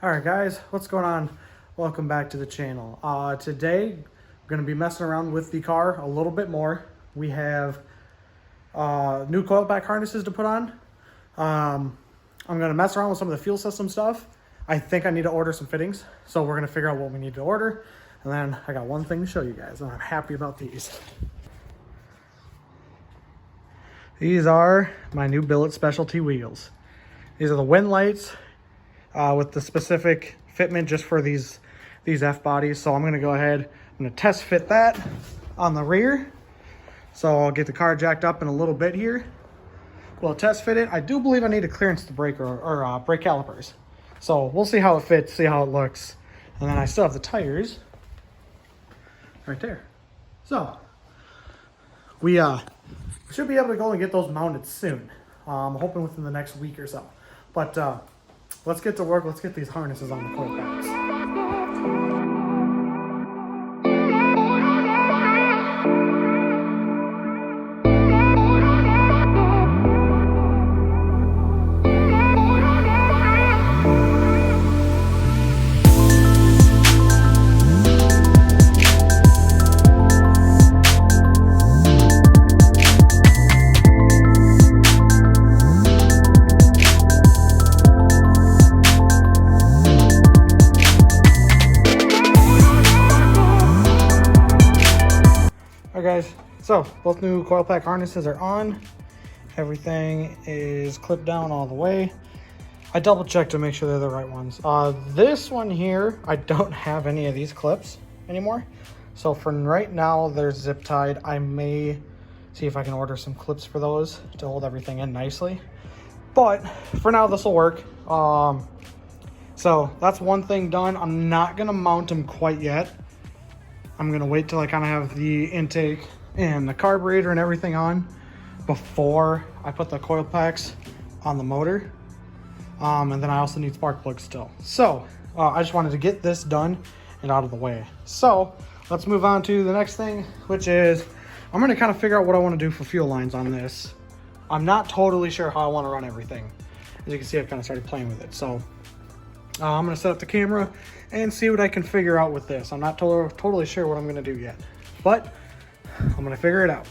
All right, guys, what's going on? Welcome back to the channel. Today, we're going to be messing around with the car a little bit more. We have new coil pack harnesses to put on. I'm going to mess around with some of the fuel system stuff. I think I need to order some fittings, so we're going to figure out what we need to order. And then I got one thing to show you guys, and I'm happy about these. These are my new billet specialty wheels. These are the wind lights. With the specific fitment just for these F bodies. So I'm going to go ahead, I'm going to test fit that on the rear. So I'll get the car jacked up in a little bit here. We'll test fit it. I do believe I need to clearance the brake or brake calipers. So we'll see how it fits, see how it looks. And then I still have the tires right there. So we should be able to go and get those mounted soon. I'm hoping within the next week or so. But let's get to work. Let's get these harnesses on the coil packs. Guys, so both new coil pack harnesses are on. Everything is clipped down all the way. I double checked to make sure they're the right ones. This one here, I don't have any of these clips anymore. So for right now, they're zip tied. I may see if I can order some clips for those to hold everything in nicely. But for now, this will work. So that's one thing done. I'm not gonna mount them quite yet. I'm gonna wait till I kind of have the intake and the carburetor and everything on before I put the coil packs on the motor. And then I also need spark plugs still. So I just wanted to get this done and out of the way. So let's move on to the next thing, which is I'm gonna kind of figure out what I want to do for fuel lines on this. I'm not totally sure how I want to run everything. As you can see, I've kind of started playing with it. So I'm going to set up the camera and see what I can figure out with this. I'm not totally sure what I'm going to do yet, but I'm going to figure it out.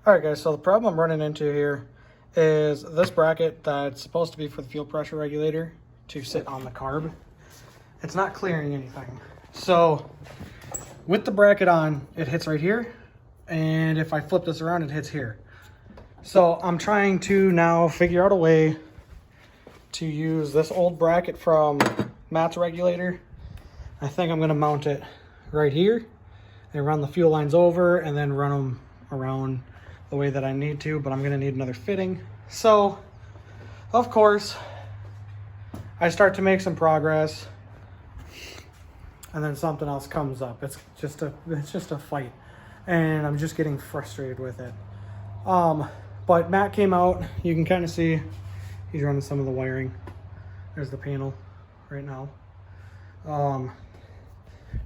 Alright guys, so the problem I'm running into here is this bracket that's supposed to be for the fuel pressure regulator to sit on the carb. It's not clearing anything. So with the bracket on, it hits right here. And if I flip this around, it hits here. So I'm trying to now figure out a way to use this old bracket from Matt's regulator. I think I'm going to mount it right here and run the fuel lines over and then run them around the way that I need to, but I'm going to need another fitting. So of course I start to make some progress and then something else comes up. It's just a fight and I'm just getting frustrated with it. But Matt came out. You can kind of see he's running some of the wiring. There's the panel right now.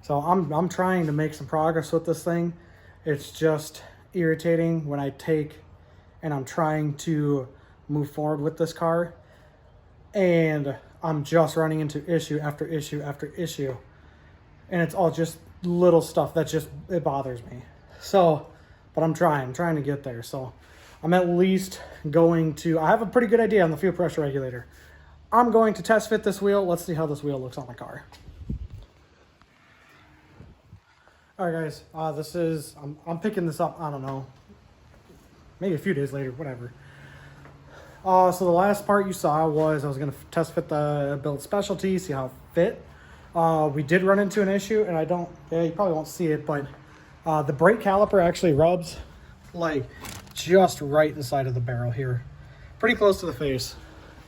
So I'm trying to make some progress with this thing. It's just irritating when I take and I'm trying to move forward with this car and I'm just running into issue after issue after issue, and it's all just little stuff that just, it bothers me. So but I'm trying to get there. So I'm at least going to, I have a pretty good idea on the fuel pressure regulator. I'm going to test fit this wheel. Let's see how this wheel looks on the car. All right, guys, this is, I'm picking this up, I don't know, maybe a few days later, whatever. So the last part you saw was I was going to test fit the Build Specialty, see how it fit. We did run into an issue, and you probably won't see it, but the brake caliper actually rubs like just right inside of the barrel here, pretty close to the face.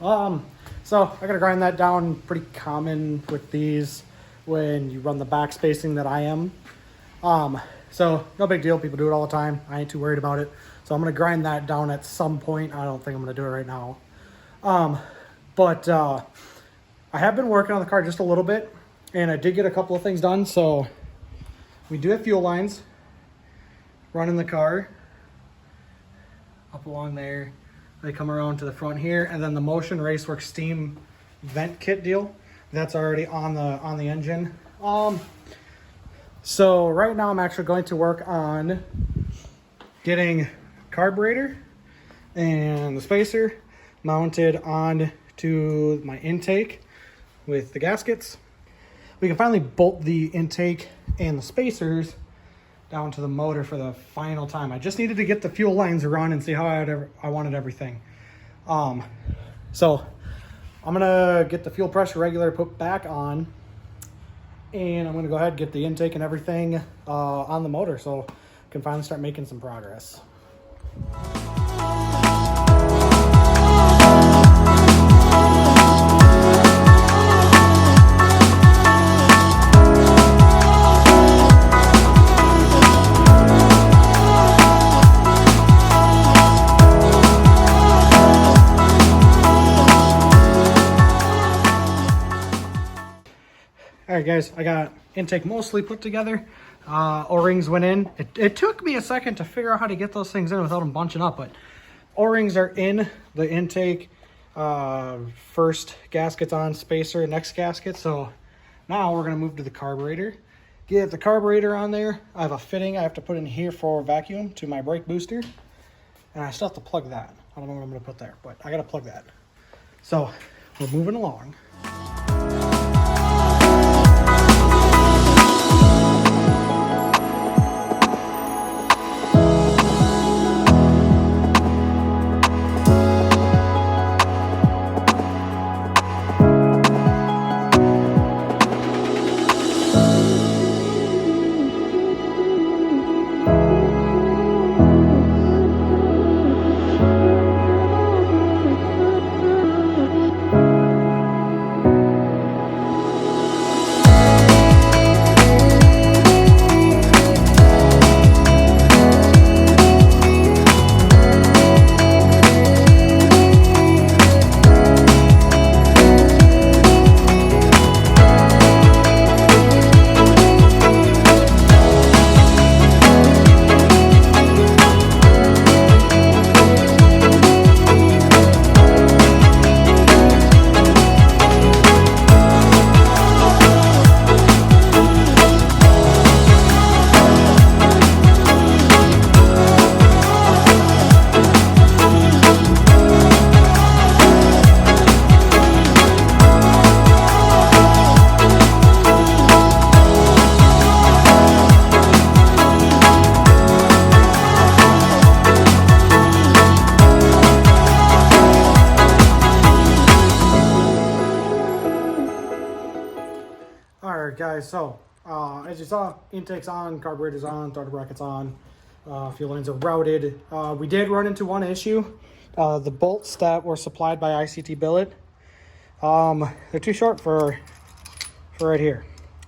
So I gotta grind that down. Pretty common with these when you run the back spacing that I am. So no big deal. People do it all the time. I ain't too worried about it. So I'm gonna grind that down at some point. I don't think I'm gonna do it right now. But I have been working on the car just a little bit, and I did get a couple of things done. So we do have fuel lines running the car up along there. They come around to the front here, and then the Motion Racework steam vent kit deal, that's already on the engine. So right now I'm actually going to work on getting carburetor and the spacer mounted on to my intake with the gaskets. We can finally bolt the intake and the spacers down to the motor for the final time. I just needed to get the fuel lines run and see how I wanted everything. So I'm gonna get the fuel pressure regulator put back on, and I'm gonna go ahead and get the intake and everything on the motor so I can finally start making some progress. All right, guys, I got intake mostly put together. O-rings went in. It took me a second to figure out how to get those things in without them bunching up, but O-rings are in the intake. First gasket's on, spacer, next gasket. So now we're gonna move to the carburetor. Get the carburetor on there. I have a fitting I have to put in here for vacuum to my brake booster, and I still have to plug that. I don't know what I'm gonna put there, but I gotta plug that. So we're moving along. Alright guys, so as you saw, intake's on, carburetor's on, throttle bracket's on, fuel lines are routed. We did run into one issue. The bolts that were supplied by ICT Billet, they're too short for right here.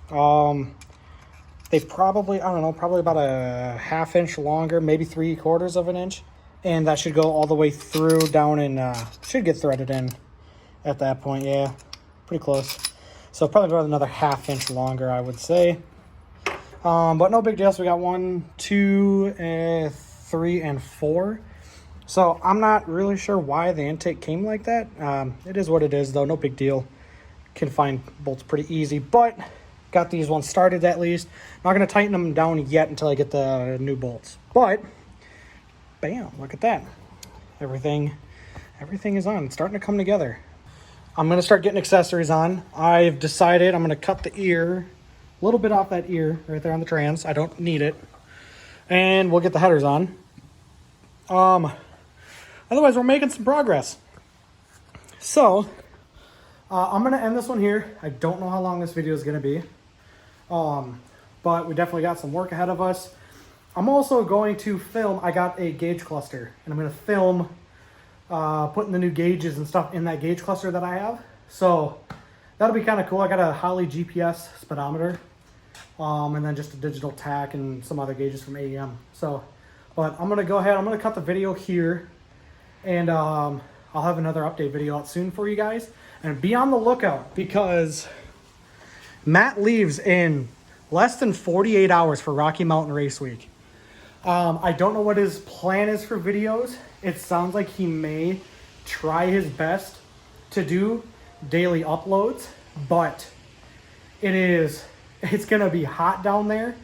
They probably, I don't know, probably about a ½ inch longer, maybe 3/4 of an inch. And that should go all the way through down and should get threaded in at that point. Yeah, pretty close. So probably about another ½ inch longer, I would say. But no big deal. So we got 1, 2, 3, and 4. So I'm not really sure why the intake came like that. It is what it is, though. No big deal. Can find bolts pretty easy, but got these ones started at least. Not going to tighten them down yet until I get the new bolts. But bam, look at that. Everything is on. It's starting to come together. I'm going to start getting accessories on. I've decided I'm going to cut the ear, a little bit off that ear right there on the trans. I don't need it. And we'll get the headers on. Otherwise, we're making some progress. So, I'm going to end this one here. I don't know how long this video is going to be. But we definitely got some work ahead of us. I'm also going to film. I got a gauge cluster, and I'm going to film putting the new gauges and stuff in that gauge cluster that I have. So that'll be kind of cool. I got a Holley GPS speedometer, and then just a digital tack and some other gauges from AEM. So, but I'm going to go ahead. I'm going to cut the video here, and I'll have another update video out soon for you guys. And be on the lookout, because Matt leaves in less than 48 hours for Rocky Mountain Race Week. I don't know what his plan is for videos. It sounds like he may try his best to do daily uploads, but it's going to be hot down there,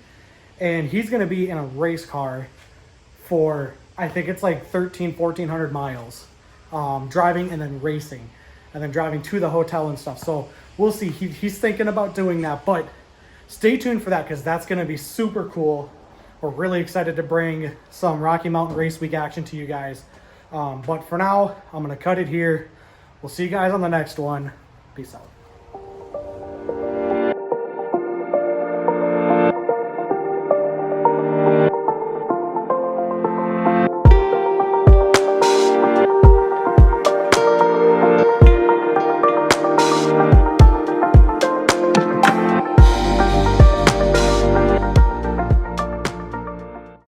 and he's going to be in a race car for, I think it's like 1,400 miles, driving and then racing, and then driving to the hotel and stuff. So we'll see. He's thinking about doing that, but stay tuned for that, because that's going to be super cool. We're really excited to bring some Rocky Mountain Race Week action to you guys. But for now, I'm going to cut it here. We'll see you guys on the next one. Peace out.